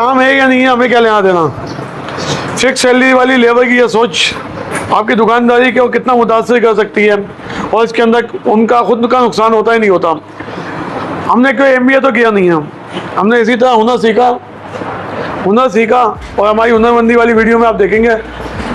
काम है या नहीं है हमें क्या लेना देना। फिक्स सैलरी वाली लेबर की ये सोच आपकी दुकानदारी को कितना मुतासर कर सकती है और इसके अंदर उनका खुद का नुकसान होता ही नहीं होता। हमने कोई MBA तो किया नहीं है, हमने इसी तरह हुनर सीखा और हमारी हुनरमंदी वाली वीडियो में आप देखेंगे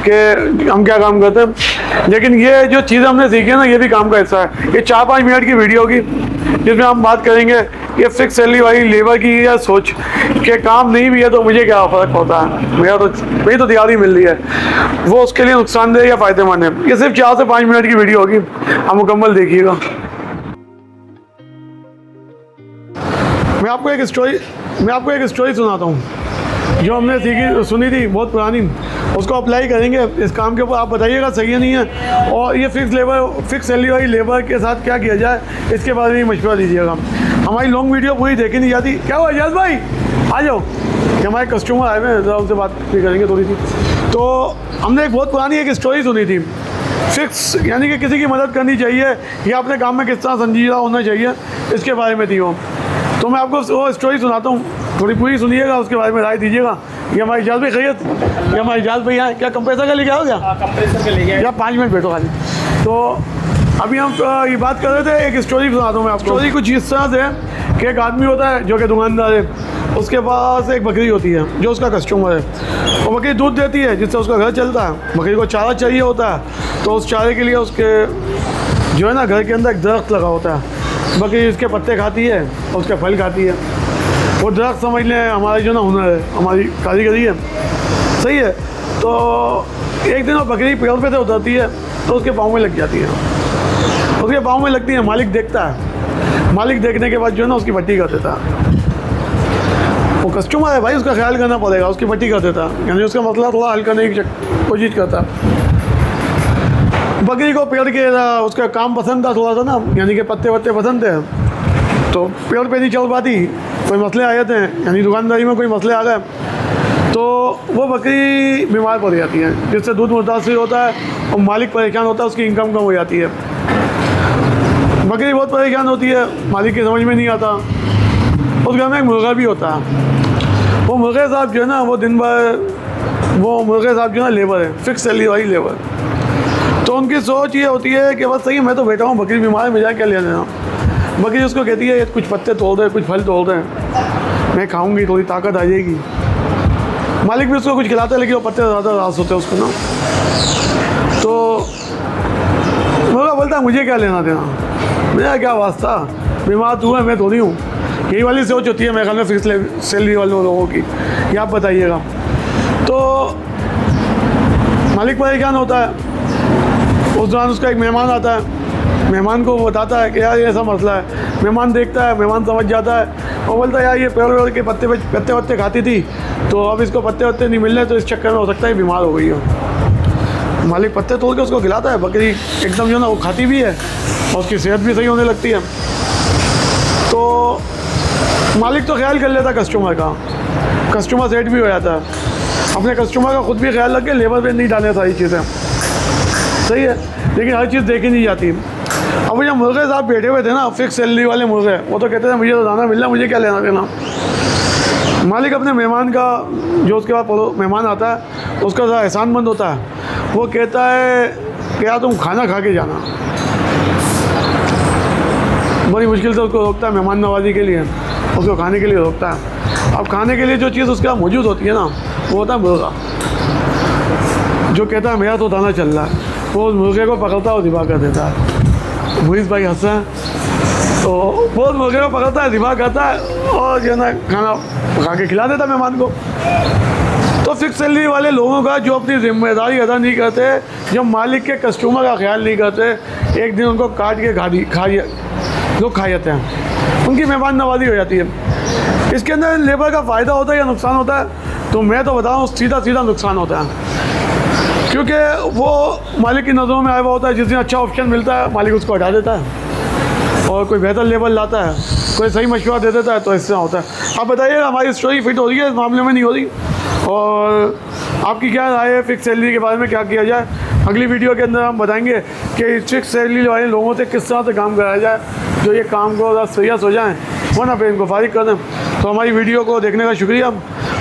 कि हम क्या काम करते हैं। लेकिन ये जो चीज़ें हमने सीखी है ना, ये भी काम का हिस्सा है। ये 4-5 मिनट की वीडियो होगी जिसमें हम बात करेंगे ये फिक्स सैलरी वाली लेबर की या सोच के काम नहीं भी है तो मुझे क्या फ़र्क पड़ता है, मेरी तो तैयारी मिल रही है, वो उसके लिए नुकसानदेह या फ़ायदेमंद है। ये सिर्फ 4 से 5 मिनट की वीडियो होगी, आप मुकम्मल देखिएगा। मैं आपको एक स्टोरी सुनाता हूँ जो हमने सुनी थी बहुत पुरानी, उसको अप्लाई करेंगे इस काम के ऊपर। आप बताइएगा सही है नहीं है, और ये फिक्स सैलरी वाली लेबर के साथ क्या किया जाए इसके बारे में मशवरा दीजिएगा। हमारी लॉन्ग वीडियो पूरी देखी नहीं जाती। क्या हुआ एजाज भाई, आ जाओ, कि हमारे कस्टमर आए हुए हैं, ज़रा उनसे बात भी करेंगे थोड़ी सी। तो हमने एक बहुत पुरानी एक स्टोरी सुनी थी। फिक्स यानी कि किसी की मदद करनी चाहिए या अपने काम में किस तरह संजीदा होना चाहिए, इसके बारे में थी वो। तो मैं आपको वो स्टोरी सुनाता हूँ, थोड़ी पूरी सुनिएगा, उसके बारे में राय दीजिएगा। ये हमारे इजाज़ भाई खैरियत, ये हमारे इजाज़ भाई हैं। क्या कंप्रेसर का लेके आओ क्या? कंप्रेसर का लेके या 5 मिनट बैठो खाली। तो अभी हम ये बात कर रहे थे, एक स्टोरी सुनाता हूँ मैं आपको। स्टोरी कुछ इस तरह से कि एक आदमी होता है जो कि दुकानदार है, उसके पास एक बकरी होती है जो उसका कस्टमर है। वो बकरी दूध देती है जिससे उसका घर चलता है। बकरी को चारा चाहिए होता है, तो उस चारे के लिए उसके जो है ना घर के अंदर एक दरख्त लगा होता है। बकरी उसके पत्ते खाती है और उसके फल खाती है। वो दरख्त समझ लें हमारी जो ना हुनर है, हमारी कारीगरी है, सही है। तो एक दिन वो बकरी पेड़ पे से उतरती है तो उसके पाँव में लग जाती है। उसके पाँव में लगती है, मालिक देखता है। मालिक देखने के बाद जो है ना उसकी पट्टी कर देता है। वो कस्टमर है भाई, उसका ख्याल करना पड़ेगा, उसकी पट्टी कर देता है, यानी उसका मसला थोड़ा हल करने की कोशिश करता है। बकरी को पेड़ के उसका काम पसंद था थोड़ा सा ना, यानी कि पत्ते वत्ते पसंद थे, तो पेड़ पे नहीं चल पाती। कोई मसले आ जाते हैं, यानी दुकानदारी में कोई मसले आ गए तो वो बकरी बीमार पड़ जाती है, जिससे दूध मुतासिर होता है और मालिक परेशान होता है, उसकी इनकम कम हो जाती है। बकरी बहुत परेशान होती है, मालिक की समझ में नहीं आता। उस घर में एक मुर्गा भी होता है। वो मुर्गे साहब जो है ना वो दिन भर वो मुर्गे साहब जो है ना लेबर है, फिक्स सैलरी वाली लेबर। तो उनकी सोच ये होती है कि बस सही है, मैं तो बैठा हूँ, बकरी बीमार है, मुझे क्या ले लेना। बकरी उसको कहती है कुछ पत्ते तोड़ दे, कुछ फल तोड़ दे, मैं खाऊंगी, थोड़ी ताकत आ जाएगी। मालिक भी उसको कुछ खिलाता है, लेकिन वो पत्ते ज़्यादा रास होते हैं उसको ना। तो मुर्गा बोलता है मुझे क्या लेना देना, मेरा क्या वास्ता, बीमार तू है, मैं थोड़ी हूँ। यही वाली सोच होती है मेरे ख्याल में फिक्स सैलरी वाले लोगों की। ये आप बताइएगा। तो मालिक परेशान होता है। उस दौरान उसका एक मेहमान आता है, मेहमान को बताता है कि यार ये ऐसा मसला है। मेहमान देखता है, मेहमान समझ जाता है और बोलता है यार ये पेड़ के पत्ते वत्ते खाती थी, तो अब इसको पत्ते वत्ते नहीं मिल रहे, तो इस चक्कर में हो सकता है बीमार हो गई हो। मालिक पत्ते तोड़ के उसको खिलाता है, बकरी एकदम जो ना वो खाती भी है और उसकी सेहत भी सही होने लगती है। तो मालिक तो ख्याल कर लेता कस्टमर का, कस्टमर सेट भी हो जाता है। अपने कस्टमर का खुद भी ख्याल रख के लेबर पे नहीं डाले सारी चीज़ें, सही है। लेकिन हर चीज़ देखी नहीं जाती। अब जब मुर्गे साहब बैठे हुए थे ना, फिक्स सैलरी वाले मुर्गे, वो तो कहते थे मुझे तो दाना मिल रहा, मुझे क्या लेना देना। मालिक अपने मेहमान का, जो उसके बाद मेहमान आता है उसका ज़रा एहसानमंद होता है, वो कहता है कि यार तुम खाना खा के जाना। बड़ी मुश्किल से उसको रोकता है, मेहमान नवाजी के लिए उसको खाने के लिए रोकता है। अब खाने के लिए जो चीज़ उसके मौजूद होती है ना, वो होता है मुर्गा, जो कहता है मेरा तो दाना चल रहा है। वो उस मुर्गे को पकड़ता है और ज़िबा कर देता है। मुइज़ भाई हंसा है, तो वो उस मुर्गे को पकड़ता है, ज़िबा करता है और जो है ना खाना पका के खिला देता है मेहमान को। तो फिक्स सैलरी वाले लोगों का जो अपनी जिम्मेदारी अदा नहीं करते, जो मालिक के कस्टमर का ख्याल नहीं करते, एक दिन उनको काट के लोग खा जाते हैं, उनकी मेहमान नवाजी हो जाती है। इसके अंदर लेबर का फ़ायदा होता है या नुकसान होता है? तो मैं तो बताऊँ सीधा नुकसान होता है, क्योंकि वो मालिक की नज़रों में आया हुआ होता है। जिस दिन अच्छा ऑप्शन मिलता है मालिक उसको हटा देता है और कोई बेहतर लेबर लाता है, कोई सही मशवरा दे देता है, तो इससे होता है। आप बताइएगा हमारी स्टोरी फिट हो रही है इस मामले में, नहीं हो रही? और आपकी क्या राय है फिक्स सैलरी के बारे में, क्या किया जाए? अगली वीडियो के अंदर हम बताएंगे कि फिक्स सैलरी वाले लोगों से किस तरह से काम कराया जाए, जो ये काम को सीरियस हो जाएँ, वरना फिर इनको फारिग कर दें। तो हमारी वीडियो को देखने का शुक्रिया।